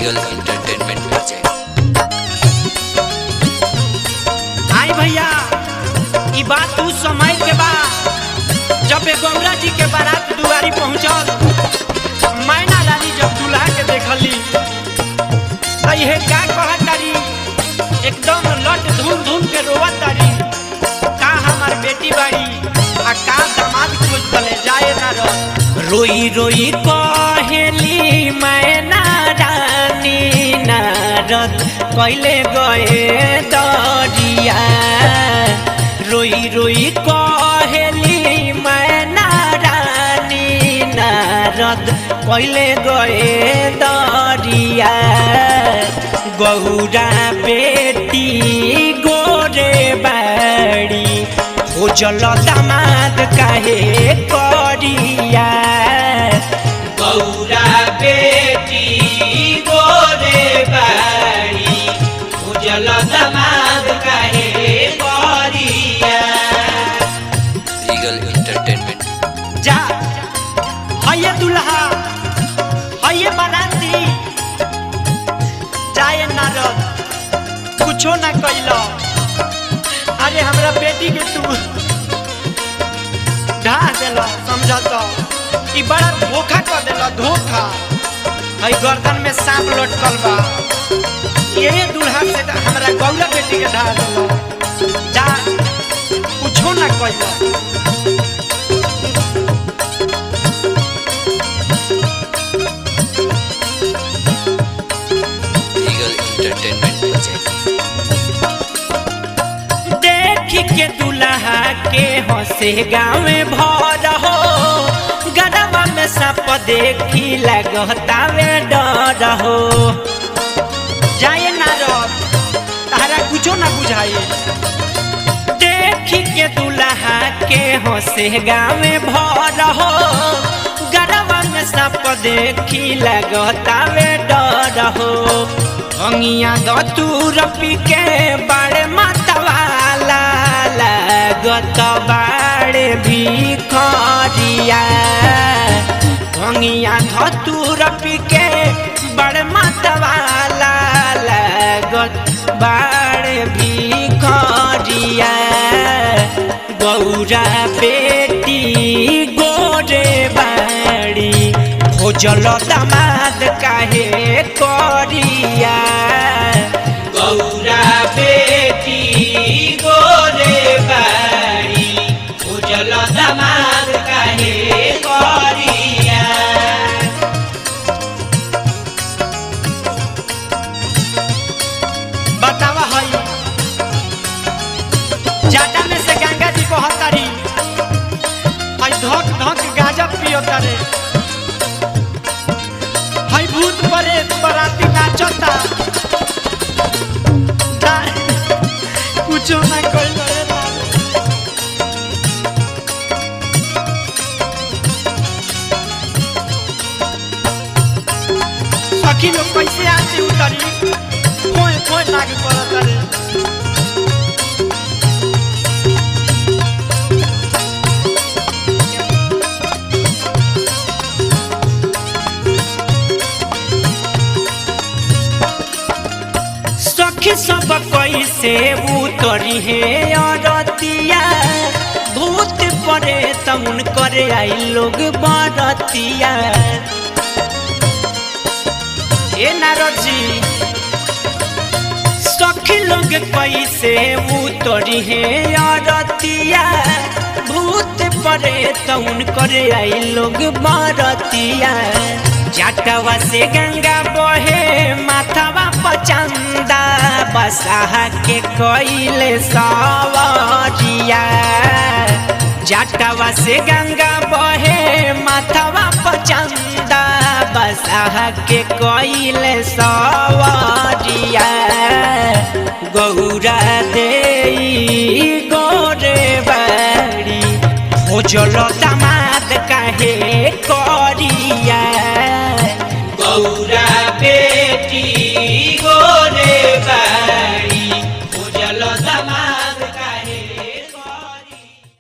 Regal entertainment project. आई भैया ई बात तू समय के बाद जब गंगा जी के बारात दुआरी पहुंचल, मैना रानी जब दूल्हा के देखली तो ये का कहत तारी, एकदम लट धूम धूम के रोवत तारी, का हमार बेटी बाड़ी आ का दामाद खोज तले जाए ना रह। रोई रोई कहेली मैना रानी नारद पहले गए दरिया। रोई रोई कहेली मैना रानी नारद पहले गए दरिया। गौरा बेटी गोरे बाड़ी खोजल दामाद काहे करिया। गौरा बेटी गोरे बाड़ी खोजल दामाद काहे करिया। रीगल एंटरटेनमेंट जा हये दुल्हा हये बाराती जाए नारद कुछो ना कइलो। अरे हमरा बेटी के तू ढा देला, समझत ई बड़ा धोखा कर देला, धोखा। हई गर्दन में सांप लटकल बा, ये दुल्हा से हमरा गौरा बेटी के ढा देला। जा कुछो ना कइलो। Regal entertainment project. के दुल्हा के हंसे गाँव भर हो, गरबा में सप देखी लगतावे डर हो। जाए नारद तारा कुछो ना बुझाए। देखी के दुल्हा के हंसे गाँव भर हो, गरबा में सप देखी लगतावे डर हो। अंगिया दतूर पी के बड़े मतवाला लागत बाड़े भिखरिया। अंगिया धतूर पी के बड़े मतवाला लागत बाड़े भिखरिया। गौरा बेटी गोरे बाड़ी खोजल दामाद काहे करिया। गौरा बेटी गोरे बाड़ी खोजल दामाद काहे करिया। बतावा हई जाटा में से गंगा जी बहतारी, हई धक धक गाजा पियतारे, हई भूत प्रेत बराती नाचता। कुछो ना कइलो रे बाबू। सखी लोग कैसे आती उतरी, कोई कोई लाग पड़त रे। सब कैसे उतरी है अरतिया, भूत परे तमुन करे आई लोग बरतिया। ए नारद जी सखी लोग कैसे उतरी है अरतिया, भूत परे तमुन करे आई लोग बरतिया। जाटवा से गंगा बहे माथवा पचंदा, बसाह के कोइले सवरिया। जाटवा से गंगा बहे माथवा पचंदा, बसाह के कोइले सवरिया। गौरा देई गोरे बाड़ी खोजल दामाद काहे